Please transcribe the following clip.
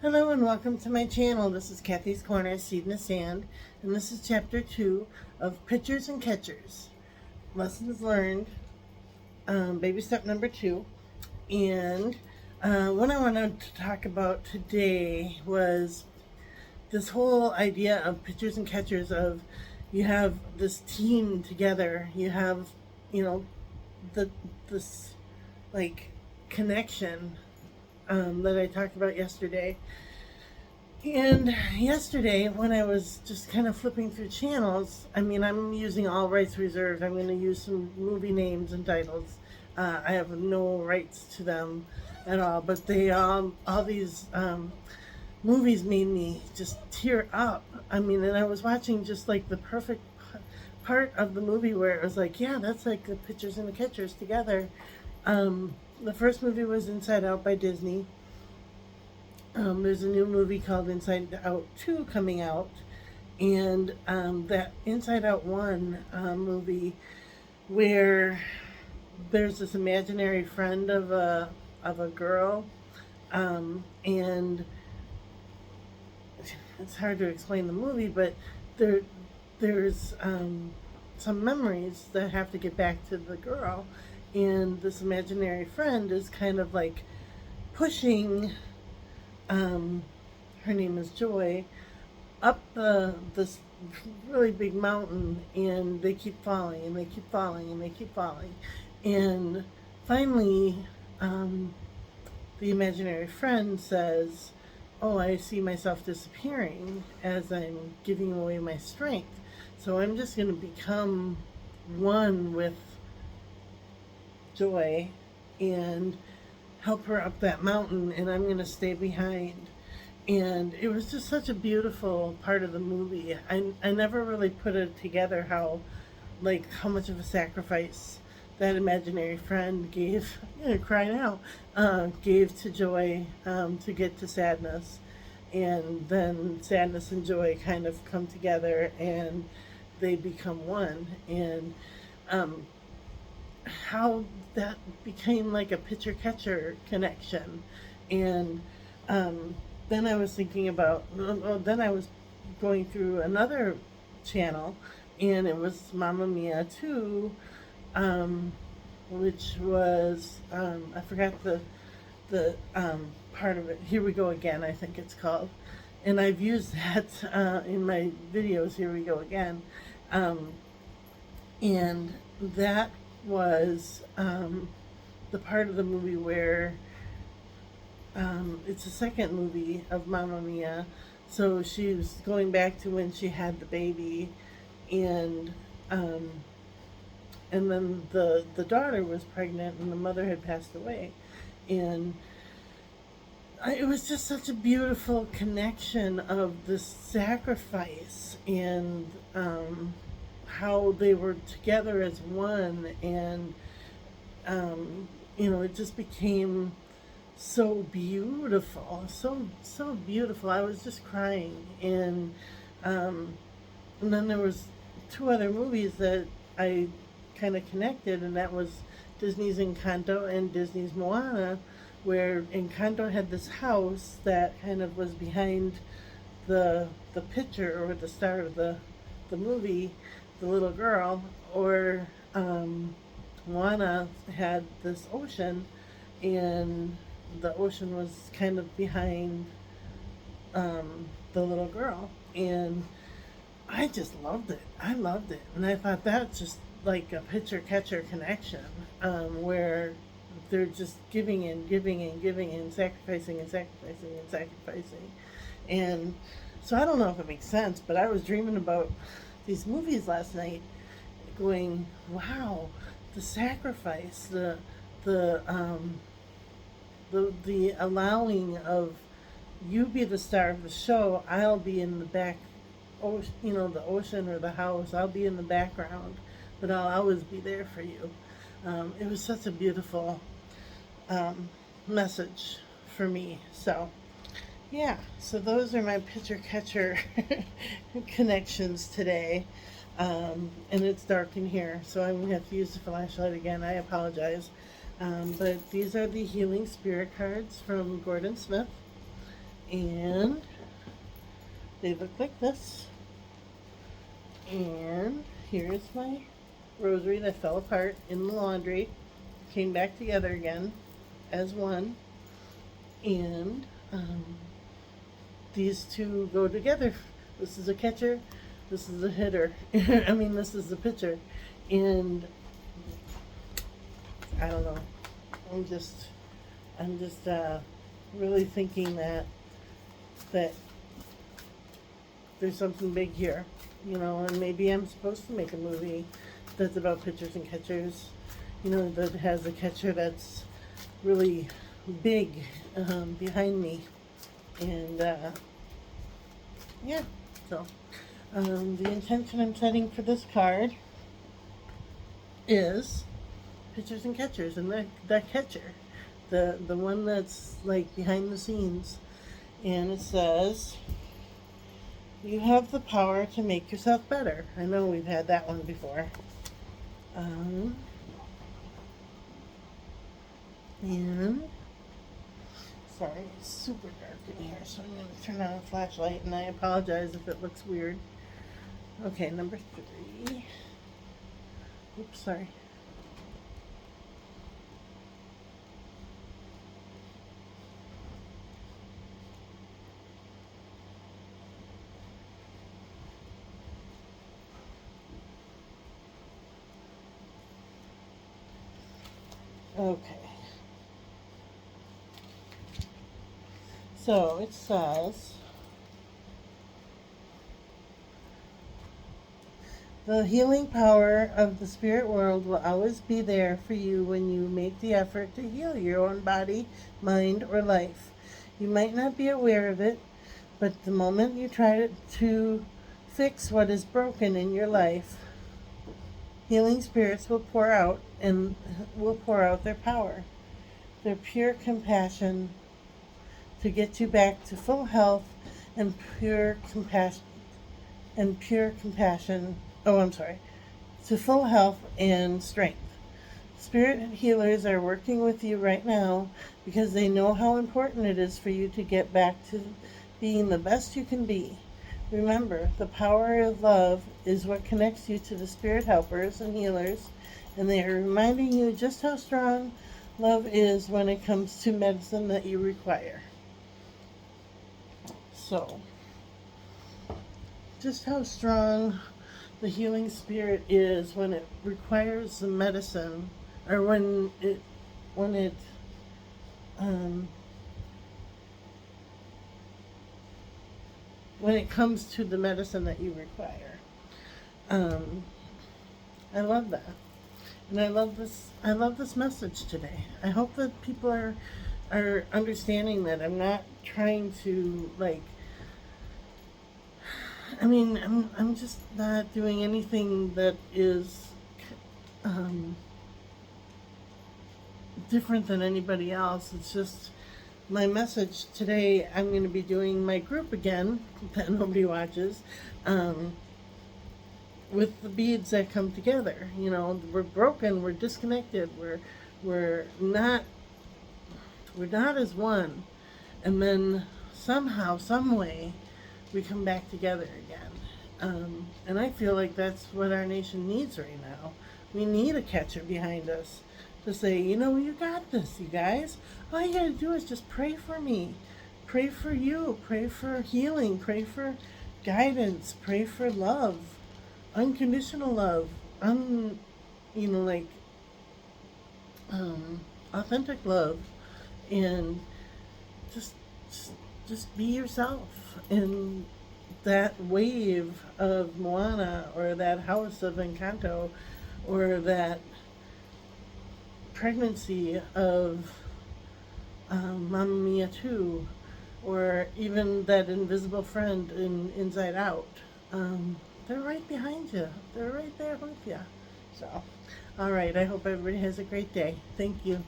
Hello and welcome to my channel. This is Kathy's Corner, Seed in the Sand, and this is chapter 2 of Pitchers and Catchers. Lessons learned, baby step number 2. And what I wanted to talk about today was this whole idea of pitchers and catchers, of you have this team together, you have, this like connection that I talked about yesterday. And yesterday, when I was just kind of flipping through channels, I'm using all rights reserved. I'm going to use some movie names and titles. I have no rights to them at all, but they all these movies made me just tear up. And I was watching just like the perfect part of the movie where it was like, yeah, that's like the pitchers and the catchers together. The first movie was Inside Out by Disney. There's a new movie called Inside Out 2 coming out, and that Inside Out 1 movie, where there's this imaginary friend of a girl, and it's hard to explain the movie, but there's some memories that have to get back to the girl, and this imaginary friend is kind of like pushing, her name is Joy, up this really big mountain, and they keep falling and they keep falling and they keep falling, and finally the imaginary friend says, oh, I see myself disappearing as I'm giving away my strength, so I'm just going to become one with Joy and help her up that mountain, and I'm going to stay behind. And it was just such a beautiful part of the movie. I never really put it together how much of a sacrifice that imaginary friend gave, crying out, gave to Joy to get to Sadness. And then Sadness and Joy kind of come together and they become one. And how that became like a pitcher-catcher connection. And then I was thinking about, then I was going through another channel, and it was Mamma Mia 2, which was, I forgot the part of it, Here We Go Again, I think it's called. And I've used that in my videos, Here We Go Again. And that was the part of the movie where it's the second movie of Mamma Mia. So she was going back to when she had the baby, and then the daughter was pregnant and the mother had passed away, and it was just such a beautiful connection of this sacrifice, and how they were together as one, and it just became so beautiful, so beautiful. I was just crying, and then there was two other movies that I kind of connected, and that was Disney's Encanto and Disney's Moana, where Encanto had this house that kind of was behind the picture, or the star of the movie, the little girl, or Moana had this ocean, and the ocean was kind of behind the little girl, and I just loved it. I loved it, and I thought that's just like a pitcher-catcher connection, where they're just giving and giving and giving and sacrificing and sacrificing and sacrificing. And so I don't know if it makes sense, but I was dreaming about these movies last night, going, wow, the sacrifice, the allowing of, you be the star of the show, I'll be in the back, the ocean or the house, I'll be in the background, but I'll always be there for you. It was such a beautiful message for me. So yeah, so those are my pitcher-catcher connections today. And it's dark in here, so I'm going to have to use the flashlight again. I apologize. But these are the Healing Spirit cards from Gordon Smith. And they look like this. And here's my rosary that fell apart in the laundry, came back together again as one. And these two go together. This is a catcher, this is a hitter. I mean, this is the pitcher. And I don't know. I'm just really thinking that there's something big here, and maybe I'm supposed to make a movie that's about pitchers and catchers, that has a catcher that's really big behind me. And yeah, so the intention I'm setting for this card is pitchers and catchers, and that catcher, the one that's like behind the scenes. And it says, you have the power to make yourself better. I know we've had that one before. And sorry, it's super dark in here, so I'm going to turn on a flashlight, and I apologize if it looks weird. Okay, number 3. Oops, sorry. Okay. So it says, the healing power of the spirit world will always be there for you when you make the effort to heal your own body, mind, or life. You might not be aware of it, but the moment you try to fix what is broken in your life, healing spirits will pour out their power, their pure compassion to get you back to full health and pure compassion. To full health and strength. Spirit healers are working with you right now because they know how important it is for you to get back to being the best you can be. Remember, the power of love is what connects you to the spirit helpers and healers, and they are reminding you just how strong love is when it comes to medicine that you require. So, just how strong the healing spirit is when it requires the medicine, or when it comes to the medicine that you require. I love that. And I love this message today. I hope that people are understanding that I'm not trying to I'm just not doing anything that is different than anybody else. It's just my message today. I'm going to be doing my group again that nobody watches, with the beads that come together. We're broken, we're disconnected, we're not as one, and then somehow, some way, we come back together again. And I feel like that's what our nation needs right now. We need a catcher behind us to say, you got this, you guys. All you gotta do is just pray for me, pray for you, pray for healing, pray for guidance, pray for love, unconditional love, authentic love, and just be yourself. And that wave of Moana, or that house of Encanto, or that pregnancy of Mamma Mia 2, or even that invisible friend in Inside Out, they're right behind you. They're right there with you. So, all right, I hope everybody has a great day. Thank you.